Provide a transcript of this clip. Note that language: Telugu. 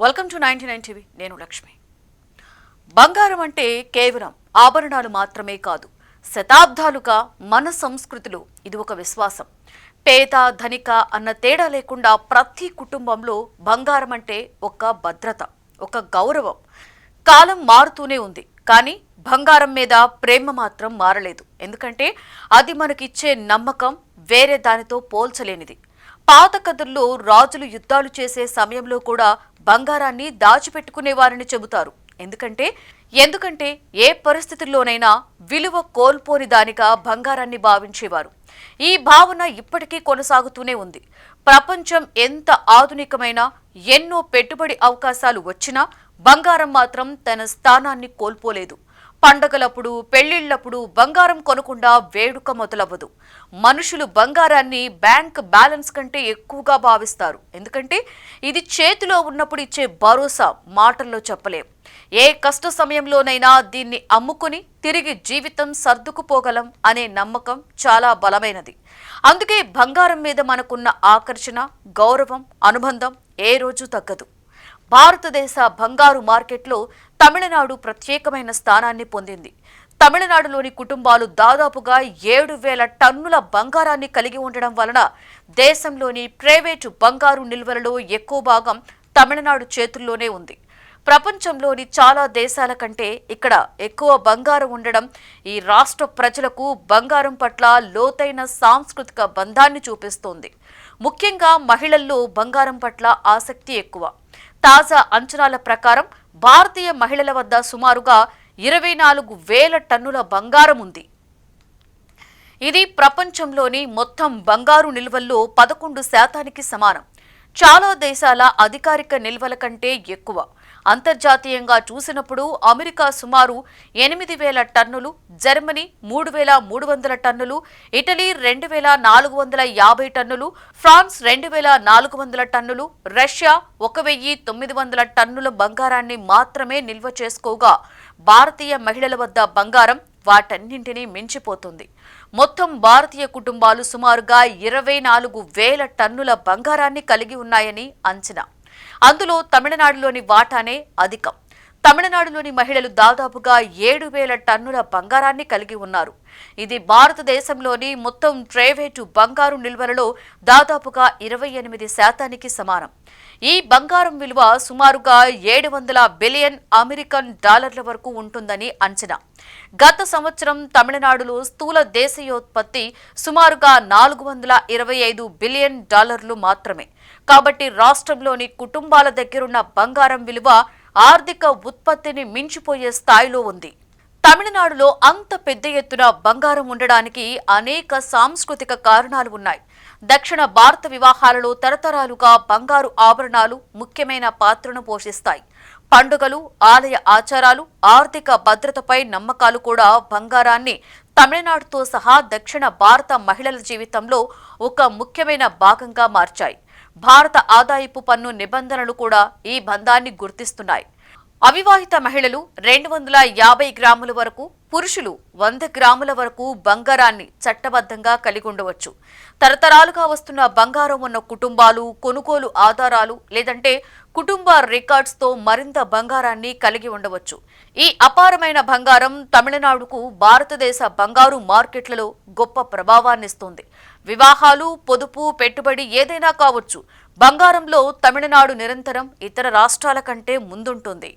Welcome to 99 TV. నేను లక్ష్మి. బంగారం అంటే కేవలం ఆభరణాలు మాత్రమే కాదు, శతాబ్దాలుగా మన సంస్కృతిలో ఇది ఒక విశ్వాసం. పేద ధనిక అన్న తేడా లేకుండా ప్రతి కుటుంబంలో బంగారం అంటే ఒక భద్రత, ఒక గౌరవం. కాలం మారుతూనే ఉంది, కానీ బంగారం మీద ప్రేమ మాత్రం మారలేదు. ఎందుకంటే అది మనకిచ్చే నమ్మకం వేరే దానితో పోల్చలేనిది. పాత కథల్లో రాజులు యుద్ధాలు చేసే సమయంలో కూడా బంగారాన్ని దాచిపెట్టుకునేవారని చెబుతారు. ఎందుకంటే ఏ పరిస్థితుల్లోనైనా విలువ కోల్పోని దానిగా బంగారాన్ని భావించేవారు. ఈ భావన ఇప్పటికీ కొనసాగుతూనే ఉంది. ప్రపంచం ఎంత ఆధునికమైనా, ఎన్నో పెట్టుబడి అవకాశాలు వచ్చినా బంగారం మాత్రం తన స్థానాన్ని కోల్పోలేదు. పండగలప్పుడు, పెళ్లిళ్లప్పుడు బంగారం కొనకుండా వేడుక మొదలవ్వదు. మనుషులు బంగారాన్ని బ్యాంక్ బ్యాలెన్స్ కంటే ఎక్కువగా భావిస్తారు. ఎందుకంటే ఇది చేతిలో ఉన్నప్పుడు ఇచ్చే భరోసా మాటల్లో చెప్పలేం. ఏ కష్ట సమయంలోనైనా దీన్ని అమ్ముకుని తిరిగి జీవితం సర్దుకుపోగలం అనే నమ్మకం చాలా బలమైనది. అందుకే బంగారం మీద మనకున్న ఆకర్షణ, గౌరవం, అనుబంధం ఏ రోజు తగ్గదు. భారతదేశ బంగారు మార్కెట్లో తమిళనాడు ప్రత్యేకమైన స్థానాన్ని పొందింది. తమిళనాడులోని కుటుంబాలు దాదాపుగా 7,000 టన్నుల బంగారాన్ని కలిగి ఉండడం వలన దేశంలోని ప్రైవేటు బంగారు నిల్వలలో ఎక్కువ భాగం తమిళనాడు చేతుల్లోనే ఉంది. ప్రపంచంలోని చాలా దేశాల కంటే ఇక్కడ ఎక్కువ బంగారం ఉండడం ఈ రాష్ట్ర ప్రజలకు బంగారం పట్ల లోతైన సాంస్కృతిక బంధాన్ని చూపిస్తోంది. ముఖ్యంగా మహిళల్లో బంగారం పట్ల ఆసక్తి ఎక్కువ. తాజా అంచనాల ప్రకారం భారతీయ మహిళల వద్ద సుమారుగా 24,000 టన్నుల బంగారం ఉంది. ఇది ప్రపంచంలోని మొత్తం బంగారు నిల్వల్లో 11% సమానం. చాలా దేశాల అధికారిక నిల్వల కంటే ఎక్కువ. అంతర్జాతీయంగా చూసినప్పుడు అమెరికా సుమారు 8,000 టన్నులు, జర్మనీ 3,300 టన్నులు, ఇటలీ 2,450 టన్నులు, ఫ్రాన్స్ 2,400 టన్నులు, రష్యా 1,900 టన్నుల బంగారాన్ని మాత్రమే నిల్వ చేసుకోగా భారతీయ మహిళల వద్ద బంగారం వాటన్నింటినీ మించిపోతుంది. మొత్తం భారతీయ కుటుంబాలు సుమారుగా 24,000 టన్నుల బంగారాన్ని కలిగి ఉన్నాయని అంచనా. అందులో తమిళనాడులోని వాటానే అధికం. తమిళనాడులోని మహిళలు దాదాపుగా 7,000 టన్నుల బంగారాన్ని కలిగి ఉన్నారు. ఇది భారతదేశంలోని మొత్తం ప్రైవేటు బంగారు నిల్వలలో దాదాపుగా 28% సమానం. ఈ బంగారం విలువ సుమారుగా 700 బిలియన్ అమెరికన్ డాలర్ల వరకు ఉంటుందని అంచనా. గత సంవత్సరం తమిళనాడులో స్థూల దేశీయోత్పత్తి సుమారుగా 425 బిలియన్ డాలర్లు మాత్రమే. కాబట్టి రాష్ట్రంలోని కుటుంబాల దగ్గరున్న బంగారం విలువ ఆర్థిక ఉత్పత్తిని మించిపోయే స్థాయిలో ఉంది. తమిళనాడులో అంత పెద్ద ఎత్తున బంగారం ఉండడానికి అనేక సాంస్కృతిక కారణాలు ఉన్నాయి. దక్షిణ భారత వివాహాలలో తరతరాలుగా బంగారు ఆభరణాలు ముఖ్యమైన పాత్రను పోషిస్తాయి. పండుగలు, ఆలయ ఆచారాలు, ఆర్థిక భద్రతపై నమ్మకాలు కూడా బంగారాన్ని తమిళనాడుతో సహా దక్షిణ భారత మహిళల జీవితంలో ఒక ముఖ్యమైన భాగంగా మార్చాయి. భారత ఆదాయపు పన్ను నిబంధనలు కూడా ఈ బంధాన్ని గుర్తిస్తున్నాయి. అవివాహిత మహిళలు 250 గ్రాముల వరకు, పురుషులు 100 గ్రాముల వరకు బంగారాన్ని చట్టబద్ధంగా కలిగి ఉండవచ్చు. తరతరాలుగా వస్తున్న బంగారం ఉన్న కుటుంబాలు కొనుగోలు ఆధారాలు లేదంటే కుటుంబ రికార్డ్స్తో మరింత బంగారాన్ని కలిగి ఉండవచ్చు. ఈ అపారమైన బంగారం తమిళనాడుకు భారతదేశ బంగారు మార్కెట్లలో గొప్ప ప్రభావాన్నిస్తుంది. వివాహాలు, పొదుపు, పెట్టుబడి ఏదైనా కావచ్చు, బంగారంలో తమిళనాడు నిరంతరం ఇతర రాష్ట్రాల కంటే ముందుంటుంది.